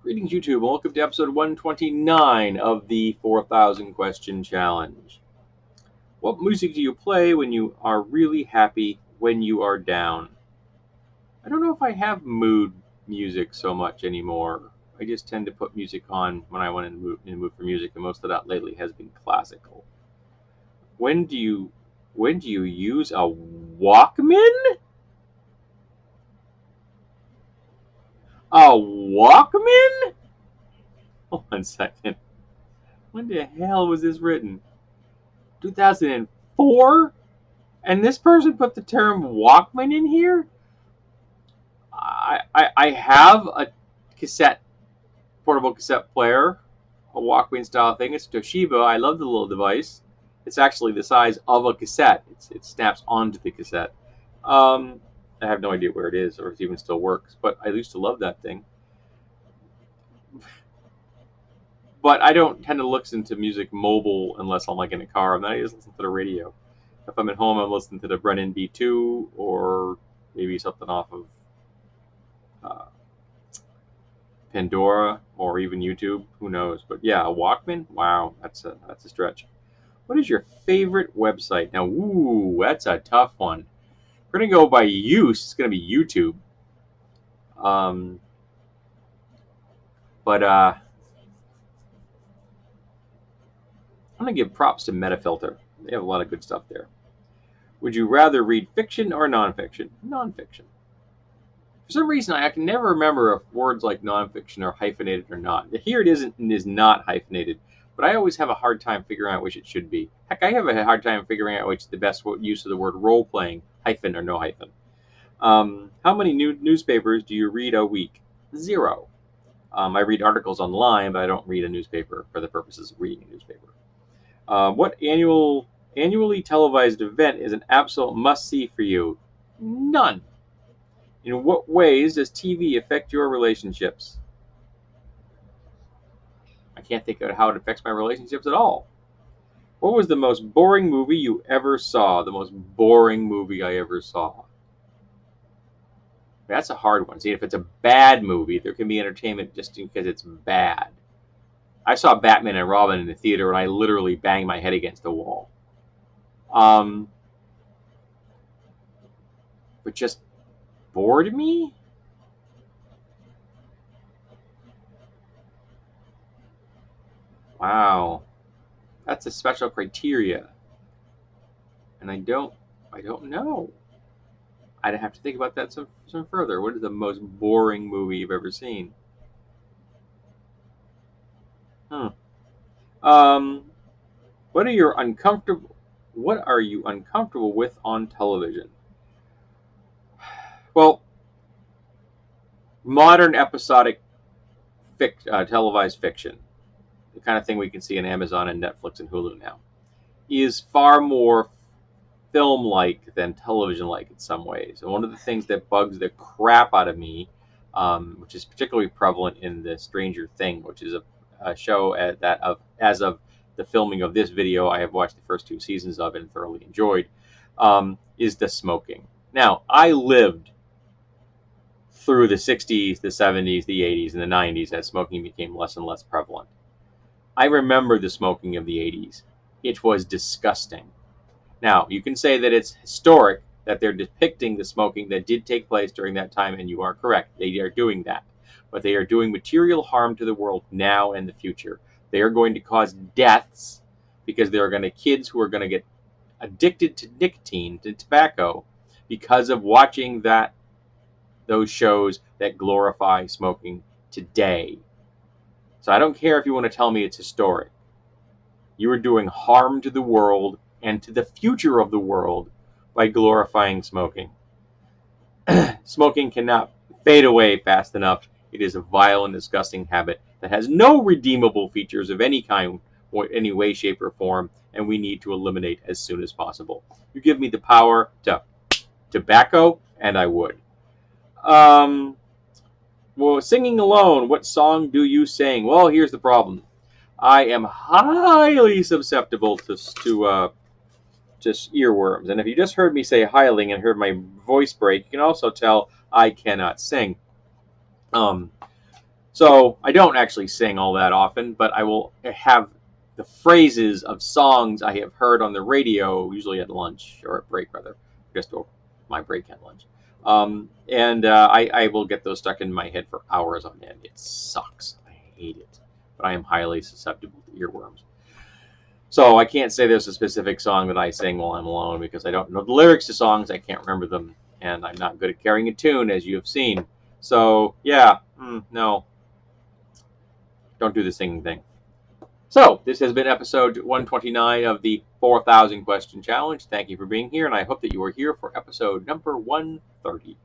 Greetings, YouTube, and welcome to episode 129 of the 4,000 Question Challenge. What music do you play when you are really happy, when you are down? I don't know if I have mood music so much anymore. I just tend to put music on when I want in the mood for music, and most of that lately has been classical. When do you use a Walkman? A Walkman? Hold on a second. When the hell was this written? 2004? And this person put the term Walkman in here? I have a portable cassette player, a Walkman style thing. It's Toshiba. I love the little device. It's actually the size of a cassette. It snaps onto the cassette. I have no idea where it is or if it even still works, but I used to love that thing. But I don't tend to listen to music mobile unless I'm like in a car. I'm not even listening to the radio. If I'm at home, I'm listening to the Brennan B2 or maybe something off of Pandora or even YouTube. Who knows? But yeah, a Walkman. Wow, that's a stretch. What is your favorite website? Now, ooh, that's a tough one. We're gonna go by use. It's gonna be YouTube. But I'm gonna give props to Metafilter. They have a lot of good stuff there. Would you rather read fiction or nonfiction? Nonfiction. For some reason, I can never remember if words like nonfiction are hyphenated or not. Here it isn't and is not hyphenated, but I always have a hard time figuring out which it should be. Heck, I have a hard time figuring out which is the best use of the word role-playing, hyphen or no hyphen. How many newspapers do you read a week? 0. I read articles online, but I don't read a newspaper for the purposes of reading a newspaper. What annually televised event is an absolute must-see for you? None. In what ways does TV affect your relationships? I can't think of how it affects my relationships at all. What was the most boring movie you ever saw? The most boring movie I ever saw. That's a hard one. See, if it's a bad movie, there can be entertainment just because it's bad. I saw Batman and Robin in the theater, and I literally banged my head against the wall. But just bored me? Wow. That's a special criteria. And I don't know. I'd have to think about that some further. What is the most boring movie you've ever seen? What are you uncomfortable with on television? Well, modern episodic televised fiction, the kind of thing we can see on Amazon and Netflix and Hulu now, is far more film-like than television-like in some ways. And one of the things that bugs the crap out of me, which is particularly prevalent in the Stranger Thing, which is a show as of the filming of this video, I have watched the first 2 seasons of it and thoroughly enjoyed, is the smoking. Now, I lived through the 60s, the 70s, the 80s, and the 90s as smoking became less and less prevalent. I remember the smoking of the 80s. It was disgusting. Now, you can say that it's historic that they're depicting the smoking that did take place during that time, and you are correct. They are doing that. But they are doing material harm to the world now and the future. They are going to cause deaths because there are going to kids who are going to get addicted to nicotine, to tobacco, because of watching those shows that glorify smoking today. So I don't care if you want to tell me it's historic. You are doing harm to the world and to the future of the world by glorifying smoking. Smoking cannot fade away fast enough. It is a vile and disgusting habit that has no redeemable features of any kind, or any way, shape, or form, and we need to eliminate as soon as possible. You give me the power to tobacco, and I would. Well, singing alone, what song do you sing? Well, here's the problem. I am highly susceptible to earworms. And if you just heard me say hiling and heard my voice break, you can also tell I cannot sing. So I don't actually sing all that often, but I will have the phrases of songs I have heard on the radio, usually at lunch or at break, rather, just my break at lunch. And I will get those stuck in my head for hours on end. It sucks. I hate it. But I am highly susceptible to earworms. So I can't say there's a specific song that I sing while I'm alone because I don't know the lyrics to songs. I can't remember them. And I'm not good at carrying a tune, as you have seen. So, yeah, no, don't do the singing thing. So, this has been episode 129 of the 4,000 Question Challenge. Thank you for being here, and I hope that you are here for episode number 130.